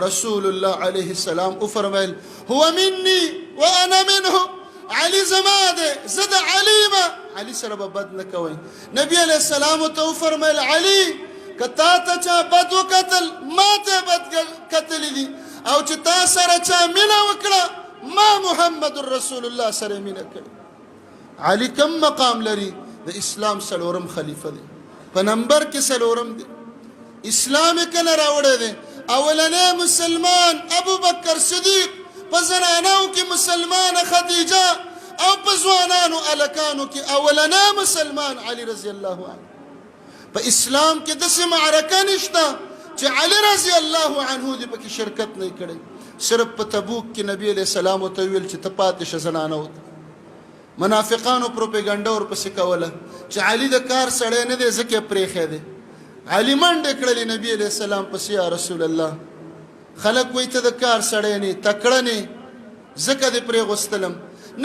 رسول الله علیه السلام او فرمایل هو مني وانا منه، علي زما ده زه د علي ما، علي سره به بد نه کوئ. نبی علیه السلام ته وفرمیل علي که تا ته چا بد وکتل ما ته بد کتلی دي، او چې تا سره چا مینه وکړه ما محمد رسول الله سره مینه کړې. علي کم مقام لري؟ د اسلام څلورم خلیفه دی، په نمبر کې څلورم دی. اسلام یې کله راوړی دی؟ اولنی مسلمان ابو بکر صدیق، په زنانو کې مسلمانه خدیجه، او په ځوانانو الکانو کې اولنی مسلمان علي رضی الله عنه. په اسلام کې داسې معرکه نشته چې علي رضی الله عنه دې پکې شرکت نه کړی. صرف په تبوک کې نبی علیه السلام ورته ویل چې ته پاتې شه زنانو ته. منافقانو پروپیګنډه ورپسې کوله چې علي د کار سړی نه دی ځکه یې پرېښی دی. علي منډې کړلې نبي علیه السلام پسې یا رسول الله، خلک وایي ته د کار سړی نه تکړه نه ځکه دې پرېغوستلم.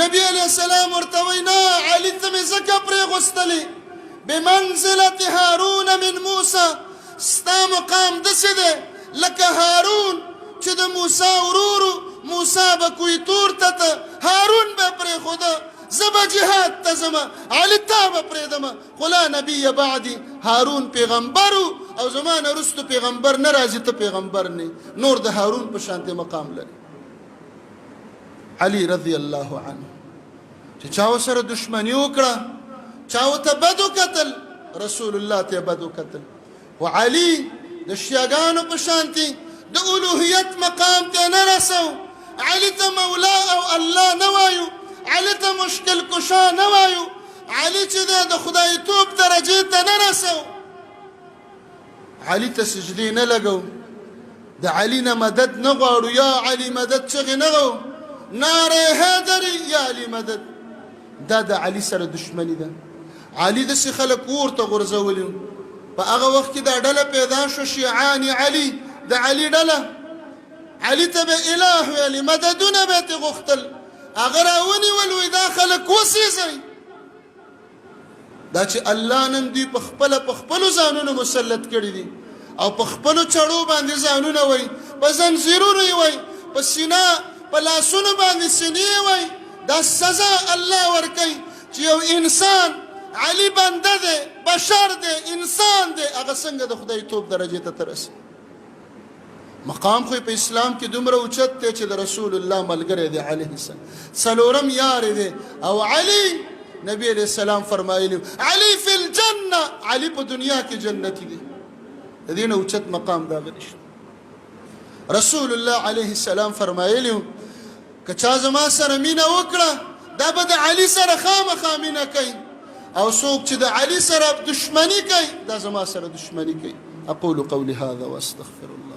نبی علیه السلام ورته وایي نه علي ته مې ځکه پرېغوستلې بمنزلة هارون من موسی، ستا مقام داسې دی لکه هارون چې د موسی ورورو، موسی به کوی تور ته هارون به پرېښوده، زه به جهاد ته ځمه علي تا به پرېږدمه، خو لا نبي بعدي، هارون پیغمبر او زما نه وروسته پیغمبر نه راځي، ته پیغمبر نه، نور د هارون په شانتې مقام لري. علي رضی الله عنه چې چا ورسره دشمني وکړه، چا ورته بد وکتل، رسول الله ته بد وکتل. و علي د شیعګانو په شانتې د الوهیت مقام ته نه رسو. علي ته مولا او الله نه وایو، علي ته مشکل کشا نه وایو، علي چې دی د خدایتوب درجې ته نه رسو. علي ته سجدې نه لګو، د علي نه مدد نه غواړو، یا علي مدد چغې نه غو، ناره حیدري یا علي مدد. دا د علي سره دشمني ده. علي داسې خلک ورته غورځولي. په هغه وخت کې دا ډله پیدا شو شیعان علي، د علي ډله. علي ته به اله ویلې، مددونه به یې ترې غوښتل، هغه راونیول وایي دا خلک وسېځئ. دا چې الله نن دوی په خپله په خپلو ځانونو مسلط کړي دي او په خپلو چړو باندې ځانونه وایي، په زنځیرونو یې وایي، په سینه په لاسونو باندې سینې یې وایي. دا سزا الله ورکوي چې یو انسان علي بنده دی، بشر دی، انسان دی، هغه څنګه د خدایتوب درجې ته ترسي. مقام خو په اسلام کې دومره اوچت دی چې د رسول الله ملګری دی علیه السلام، څلورم یار دی. او علي نبی علیه السلام فرمایلی علي فی الجنه، علي په دنیا کې جنتی دی. د دې نه اوچت مقام دا نشته. رسول الله علیه السلام فرمایلی که چا زما سره مینه وکړه دا به د علي سره خامخا مینه کوي، او څوک چې د علي سره دشمني کوي دا زما سره دشمني کوي. اقول قولي هذا واستغفر الله.